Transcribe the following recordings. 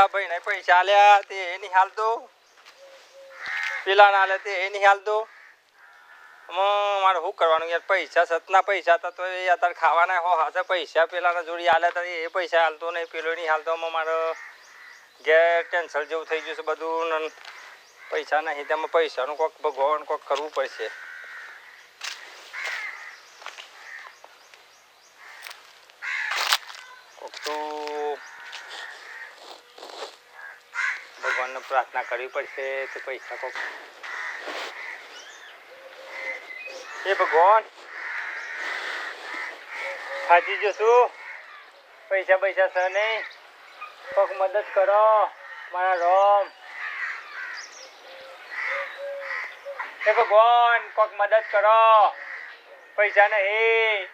પેલા ભાઈ ને પૈસા આલ્યા તે એ નહીં હાલતો, પેલા ના આલે તે એ નહીં હાલતો. મારે શું કરવાનું યાર? પૈસા સતના પૈસા હતા તો એ અત્યારે ખાવાના હો હાથે પૈસા પેલાના જોડી આલ્યા હતા એ પૈસા હાલતો નહીં, પેલો નહીં હાલતો. મારે ઘેર ટેન્શન જેવું થઈ ગયું છે બધું. પૈસા નહીં તેમાં પૈસાનું કોઈક ભગવાન કોઈક કરવું પડશે. કોઈક તો ભગવાનને પ્રાર્થના કરવી પડશે તો પૈસા કોઈક. એ ભગવાન થાકી ગયો છું, પૈસા પૈસા છે નહીં, કોઈક મદદ કરો મારા રોમ. એ ભગવાન કોઈક મદદ કરો, પૈસા નહીં.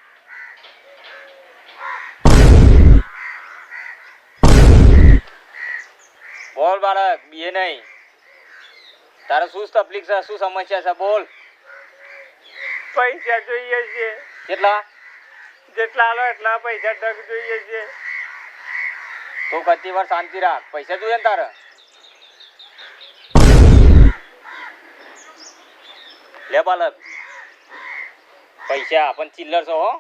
બોલ બાળક, બીએ નહીં. તારે શું તકલીફ છે, શું સમસ્યા છે? બોલ. પૈસા જોઈએ છે. કેટલા? જેટલા આલો એટલા પૈસા તક જોઈએ છે. તું કતી વાર શાંતિ રાખ, પૈસા જોઈએ ને તારે? લે બાલક પૈસા પણ ચિલ્લર છો હો.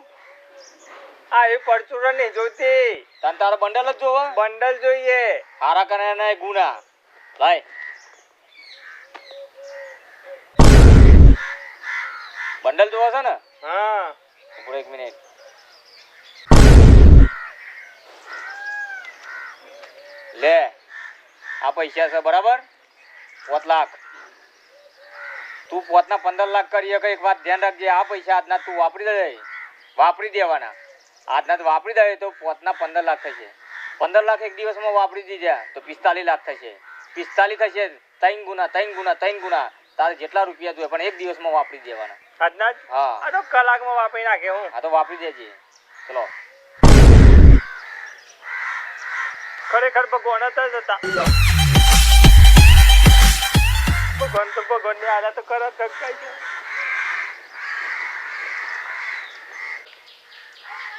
આ એ પરચુરણ નહીં જોઈતી, તને તારો બંડલ જ જોવો. બંડલ જોઈએ. હારા કરે ને ગુના લાય. બંડલ જોવો છે ને? હા. ઉપર એક મિનિટ. લે આ પૈસા છે બરાબર, 5 લાખ. તું પોતના 15 લાખ કરીએ કે એક વાત ધ્યાન રાખજે, આ પૈસા આજના તું વાપરી દે, વાપરી દેવાના. આજના તો વાપરી દે તો પોતના 15 લાખ થશે. 15 લાખ એક દિવસમાં વાપરી દીધા તો 45 લાખ થશે. 45 થશે 3 ગુના 3 ગુના 3 ગુના. તારે જેટલા રૂપિયા જોઈએ પણ એક દિવસમાં વાપરી દેવાના. આજના જ? હા. આ તો કલાકમાં વાપરી નાખે હું. હા તો વાપરી દેજે. ચલો. ખરેખર ભગવાન હતા જ હતા. ભગવાન તો ભગવાન ને આલા તો કરો કઈ છે.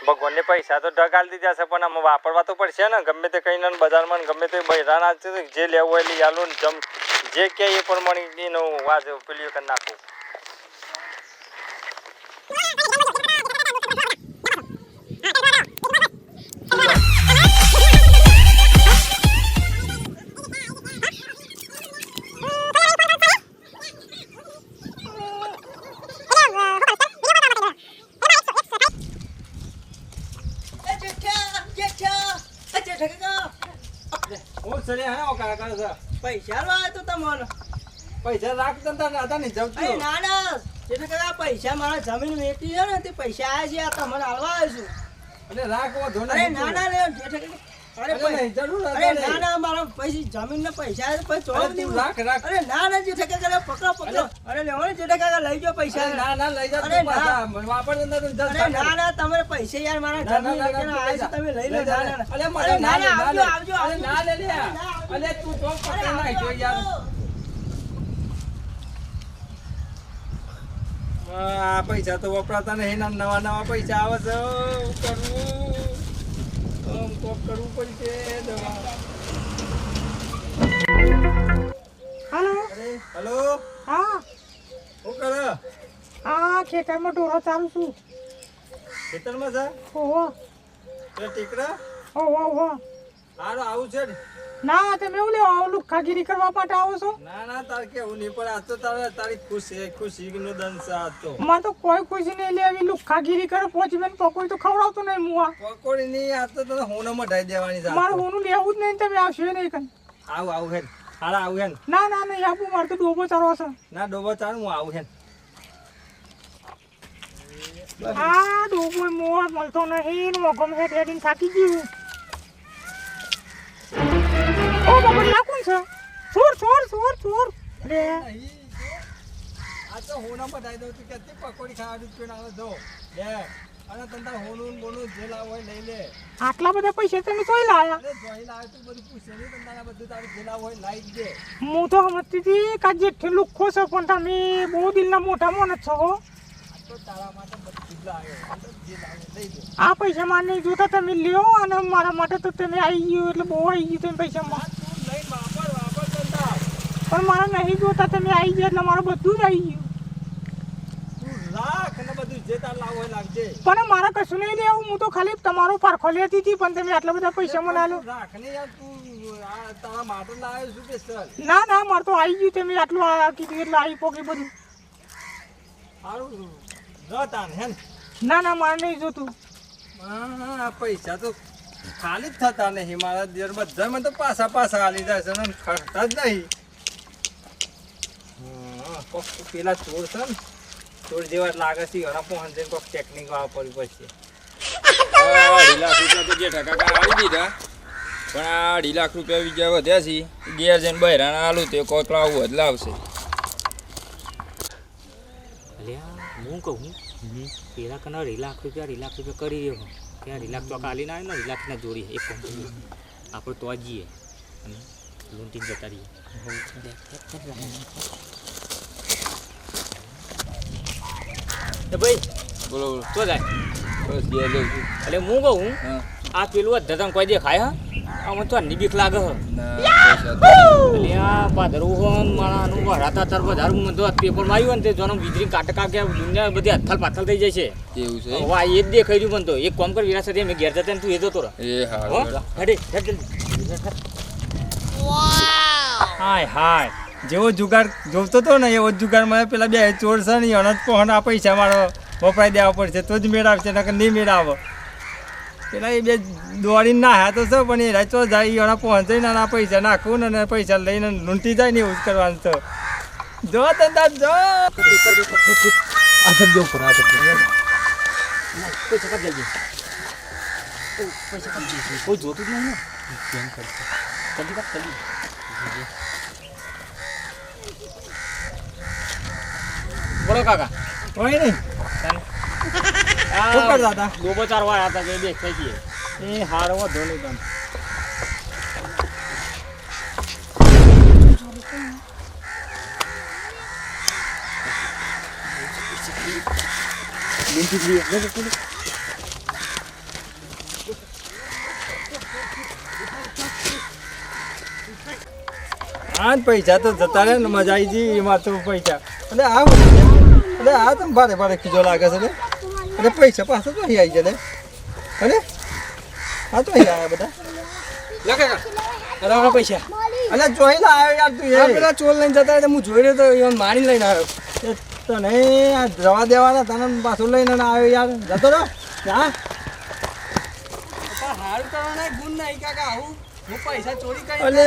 ભગવાન ને પૈસા તો ઢગાલ દીધા છે પણ આમાં વાપરવા તો પડશે ને. ગમે તે કઈ બજારમાં ગમે તે બૈરાના જે લેવું હોય લઈ આલો ને જમ જે કે એ પ્રમાણે એનો વાજ પેલી કરી નાખું. પૈસા લાવે તો તમને પૈસા રાખતા ના ના એટલે કે પૈસા મારા જમીન વેચી છે ને તે પૈસા આવ્યા છે, આ તમને હાલવા આવ્યું છું. અને રાખવો ધોને. અરે ના ના લે અરે ના ના મારા પૈસા જમીન ને પૈસા રાખ. અરે ના ના જેઠે કાકા પકડો પકડો. અરે લેવો ને જેઠે કાકા લઈ જાઓ પૈસા. ના ના લઈ જાઓ વાપર. અરે ના ના તમે પૈસા યાર મારા જમીન વેચીને આવ્યા છે, તમે લઈ લો. ના ના અરે ના ના આવજો આવજો. અરે ના લે લે. અરે તું તો પકડ નાખ્યો યાર. આ પૈસા તો વપરાતા નહીં, નવા નવા પૈસા આવે છે. કરવું પડશે દવા. હેલો. હેલો. હા શું કરે? હા ખેતરમાં ઢોરો ચાલું છું. ખેતરમાં છે? ઓહો. તે ટીકડા? ઓહો ઓહો. હારું આવું છે ને? ના તમે એવું લેવા આવો લુખાગીરી કરવા માટે આવો છો? ના ના તાર કેવું નહીં પણ આ તો તારી ખુશીનો દંશ આ તો. મને તો કોઈ ખુશી નહીં લેવી, લુખાગીરી કરે પહોંચી બેન પકોડી તો ખવડાવતો નહીં મુઆ. પકોડી નહીં આ તો તને હોનામાં ઢાઈ દેવાની છે. મારે હોનું લેવું જ નહીં, તમે આવશો નહીં કન. આવું હેન હારા આવું હેન. ના ના નહીં આપું, મારે તો ડોબો ચાલવો છે. ના ડોબો ચાલ હું આવું હેન. આ ડોબો મોર મળતો નહીં, મોગમ હેઠ હેડીને થાકી ગયું. ઓ બાબા નાખું છે. ચોર ચોર ચોર ચોર. લે આ તો હોનામાં ઢાઈ દઉં તું કે પકોડી ખાવાનું જ આવે જો લે. અને તને તાર હોનું બોનું જે લાવ હોય લઈ લે. આટલા બધા પૈસા તમે જોઈ લાયા? અરે જોઈ લાવે તું બધું પૂછે નહીં, તને તારા બધું તારું જે લાવ હોય લાવી જ દે. હું તો સમજતી હતી કે જેઠે લુખો છે પણ તમે બહુ દિલના મોટા મોન જ છો. તો તારા માટે બધું જ લાવ્યો, જે લાવે લઈ દે. આ પૈસા માર નહીં જોતા, તમે લ્યો અને મારા માટે તો તમે આવી ગયો એટલે બહુ આવી ગયું તમે પૈસા. પણ મારે નહીં જોતા, તમે આવી ગયા એટલે મારું બધું જ આવી ગયું. તું લાખ ને બધું જે તાર લાવો હોય લાગજે. પણ મારે કશું નહીં લેવું, હું તો ખાલી તમારો પારખો લેતી હતી, પણ તમે આટલા બધા પૈસા મને આલો. રાખ ને યાર, તું આ તારા માટે લાવ્યો છું કે સર? ના ના, મારે તો આવી ગયું, તમે આટલું કીધું એટલે આવી પોકી બધું. સારું જો તાન હે ને. ના ના, મારે નહીં જોતું. હા, પૈસા તો ખાલી જ થતા નહીં મારા દેર બધા મને તો પાછા હાલી જાય છે ને ખર્ચતા જ નહીં. કોક પેલા ચોર છે ને, ચોર જેવા જ લાગે છે એના પહોંચે કોઈક ટેકનિક વાપરવી પડશે. 2.5 લાખ રૂપિયા તો જે ઠકાકા આવી દીધા, પણ આ 2.5 લાખ રૂપિયા બીજા વધ્યા છે. ઘેર જઈને બહેરાના આલું તે કોઈક લાવવું જ લાવશે. અલ્યા હું કહું પેલા કના 2 લાખ રૂપિયા કરી રહ્યો ત્યાં 2 લાખ તો કાલી ના આવે ને 2 લાખના જોડી એક કામ કરીએ આપણે તો જઈએ અને લૂંટીને જતા રહીએ. એ ભાઈ બોલો બોલો. શું જાય બસ ઘેર જઉં છું. એટલે હું કહું હા. આ પેલું ધતમ કોઈ દેખાય હા આમાં તો આની બીક લાગે હ ના, પૈસા તો- અલ્યા પાદરું હોન માણાનું વરાતા તર વધારે મને તો પેપરમાં આવ્યું ને તે જોનો વીજળી કાટકા કે દુનિયા બધી હથલ પાથલ થઈ જાય છે. એવું છે? હવે આ એ જ દેખાઈ રહ્યું મને તો એક કામ કર વિરાસત મેં ઘેર જતા ને તું એ જતો રહે. એ હો હારું. હેડે હેડ જલ્દી. હાય હાય, જેવો જુગાર જોતો હતો ને એવો જ જુગાર મને પેલા બે ચોર છે ને એનો જ પહોંચ આ પૈસા મારો વપરાઈ દેવા પડશે તો જ મેળ આવશે નકર નહીં મેળ આવે. પેલા એ બે દોડીને નાહ્યા તો છે પણ એ રાચો જાય એના પહોંચીને આ પૈસા નાખવું ને પૈસા લઈને લૂંટી જાય ને એવું જ કરવાનું છે. જો તંદાર જો. આ સબ જો પર આ સબ પૈસા કાઢ જલ્દી. પૈસા કાઢ જલ્દી. કોઈ જોતું જ નહીં ને કેમ કરશે જલ્દી કાઢ જલ્દી. બોલો કાકા કોઈ નહીં. શું આ કરતા હતા? 2-4 વાર હતા કે દેખ થઈ ગઈ એ હારો વધો નહીં તમે. હા પૈસા તો જતા રહે ને મજા આવી ગઈ એમાં તો પૈસા. એટલે આ એટલે આ તો ભારે ભારે ખીજો લાગે છે ને. એટલે પૈસા પાછા તો અહીં આવી જાય ને. અરે હા તો અહીં આવ્યા બધા. લે કાકા અરે પૈસા અલે જોઈ ના આવ્યો યાર તું આ એ. પેલા ચોર લઈને જતા હતા હું જોઈ રહ્યો તો એને મારી લઈને આવ્યો. એ તને આ જવા દેવાના તને પાછું લઈને ના આવ્યો યાર. જતો રહો. હા હાલ કરવાના ગુણ નહીં કાકા આવું હું પૈસા ચોરી કરી અલે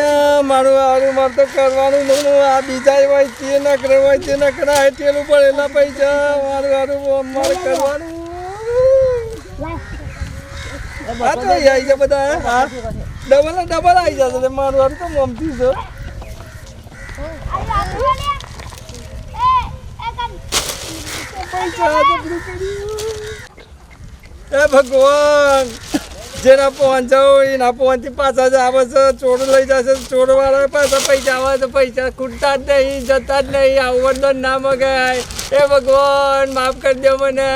મારું હારું મારે તો કરવાનું નહીં. આ બીજા હોય તે ન કરે હોય તે ન કરાય તેલું પડેલા પૈસા મારું હારું મારે કરવાનું. હા તો અહીં આવી ગયા બધા. હા ડબલ આવી જશે મારું હારું તો મમતી છે. પૈસા તો બધું કર્યું. એ ભગવાન જેના પહોંચાવો એના પહોંચી પાછા જ આવે છે. ચોર લઈ જશે ચોર વાળા પાછા પૈસા આવે તો પૈસા ખૂટતા જ નહીં જતા જ નહીં. આવું વરદાન ના મગાય. એ ભગવાન માફ કરી દો મને.